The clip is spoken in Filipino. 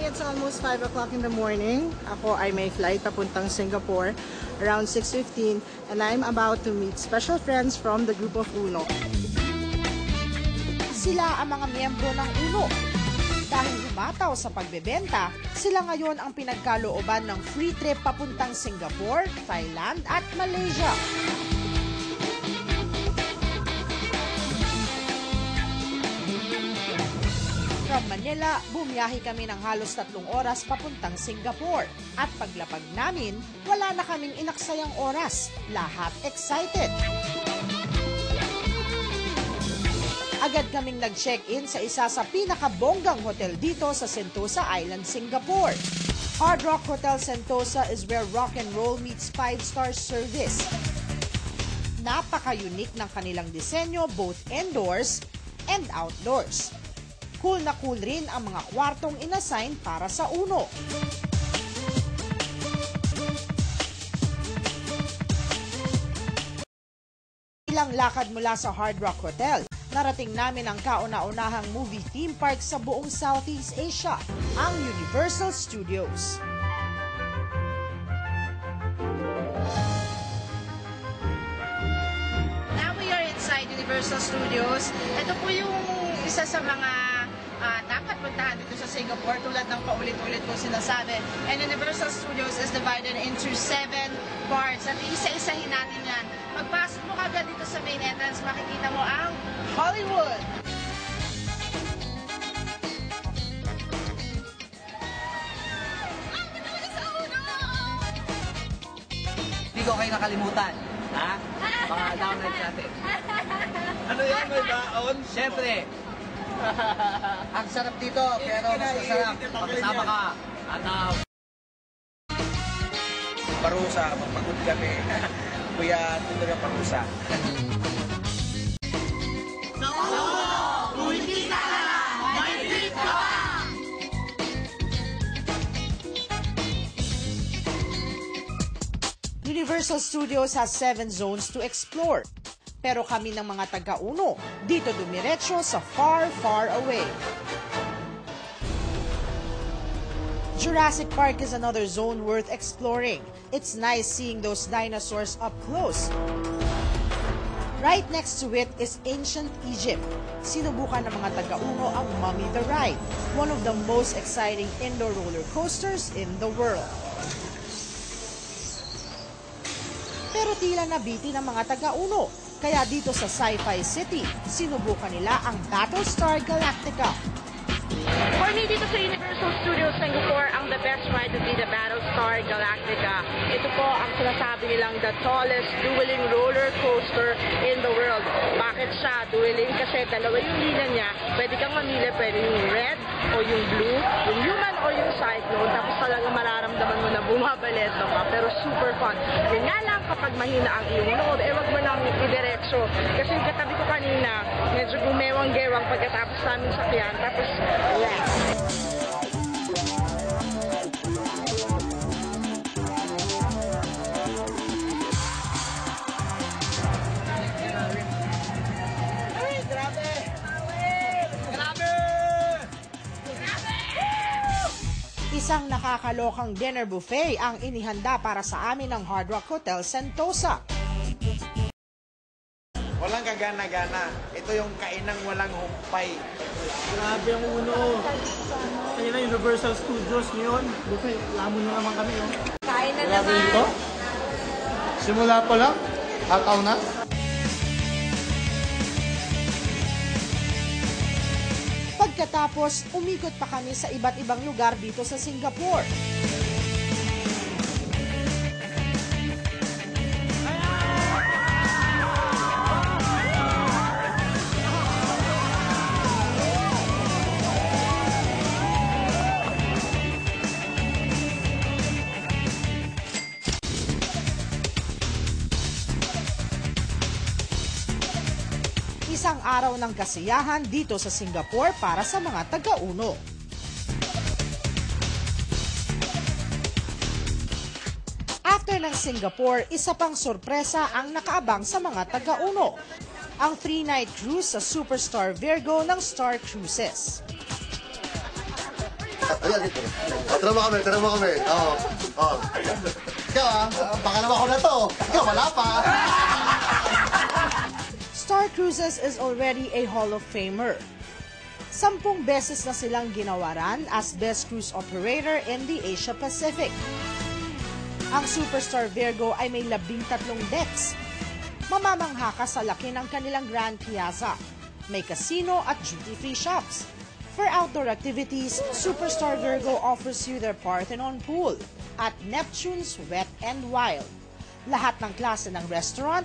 it's almost 5 o'clock in the morning. Ako ay may flight papuntang Singapore around 6:15 and I'm about to meet special friends from the group of UNO. Sila ang mga miyembro ng UNO. Dahil humataw sa pagbebenta, sila ngayon ang pinagkalooban ng free trip papuntang Singapore, Thailand at Malaysia. From Manila, bumiyahe kami ng halos 3 oras papuntang Singapore. At paglapag namin, wala na kaming inaksayang oras. Lahat excited. Agad kaming nag-check-in sa isa sa pinakabonggang hotel dito sa Sentosa Island, Singapore. Hard Rock Hotel Sentosa is where rock and roll meets 5-star service. Napaka-unique ng kanilang disenyo both indoors and outdoors. Cool na cool rin ang mga kwartong inassign para sa UNO. Ilang lakad mula sa Hard Rock Hotel, narating namin ang kauna-unahang movie theme park sa buong Southeast Asia, ang Universal Studios. Now we are inside Universal Studios. Ito po yung isa sa mga dapat puntahan dito sa Singapore tulad ng paulit-ulit po sinasabi. And Universal Studios is divided into 7 parts. At isa-isahin natin yan. Pagpasok mo kagad dito sa main entrance, makikita mo ang Hollywood. Hindi ko kayo nakalimutan. Ha? Mga downloads natin. Ano yan? May baon? Siyempre. Ang sarap dito, pero mas masarap pag kasama ka. Parusa, kapag pagod kami. Kuya, tuloy ang parusa. Universal Studios has 7 zones to explore. Pero kami ng mga taga-UNO, dito dumiretso sa far, far away. Jurassic Park is another zone worth exploring. It's nice seeing those dinosaurs up close. Right next to it is ancient Egypt. Sinubukan ng mga taga-UNO ang Mummy the Ride, one of the most exciting indoor roller coasters in the world. Pero tila nabiti ng mga taga-UNO. Kaya dito sa Sci-Fi City, sinubukan nila ang Battlestar Galactica. For me, dito sa Universal Studios Singapore, ang the best ride would be the Battlestar Galactica. Ito po ang sinasabi nilang the tallest dueling roller coaster in the world. Bakit siya dueling? Kasi dalawa yung linya niya. Pwede kang mamili, pwede yung red o yung blue, yung human o yung cyclone. Tapos talagang mararamdaman mo na bumabaleto ka. Pero super fun. Yun nga lang, kapag mahina ang iyong load, wag mo nang idiretso. Kasi yung katabi ko kanina, medyo gumewang-gewang pagkatapos namin sakyan. Tapos, relax. Isang nakakalokang dinner buffet ang inihanda para sa amin ng Hard Rock Hotel Sentosa. Walang kagana-gana. Ito yung kainang walang humpay. Grabe ang UNO. Kaya na Universal Studios ngayon. Buffet, lamon na naman kami. Oh. Kain na Grabe naman. ito. Simula pa lang, hataw na. Pagkatapos, umikot pa kami sa iba't ibang lugar dito sa Singapore. Isang araw ng kasiyahan dito sa Singapore para sa mga taga-UNO. After ng Singapore, isa pang sorpresa ang nakaabang sa mga taga-UNO. Ang 3-night cruise sa Superstar Virgo ng Star Cruises. Ayan, dito. Tara mo kami. Oo. Ikaw pangalawa ko na to. Ikaw, wala pa. Star Cruises is already a Hall of Famer. 10 beses na silang ginawaran as Best Cruise Operator in the Asia Pacific. Ang Superstar Virgo ay may 13 decks. Mamamangha ka sa laki ng kanilang Grand Piazza. May casino at duty-free shops. For outdoor activities, Superstar Virgo offers you their Parthenon Pool at Neptune's Wet and Wild. Lahat ng klase ng restaurant,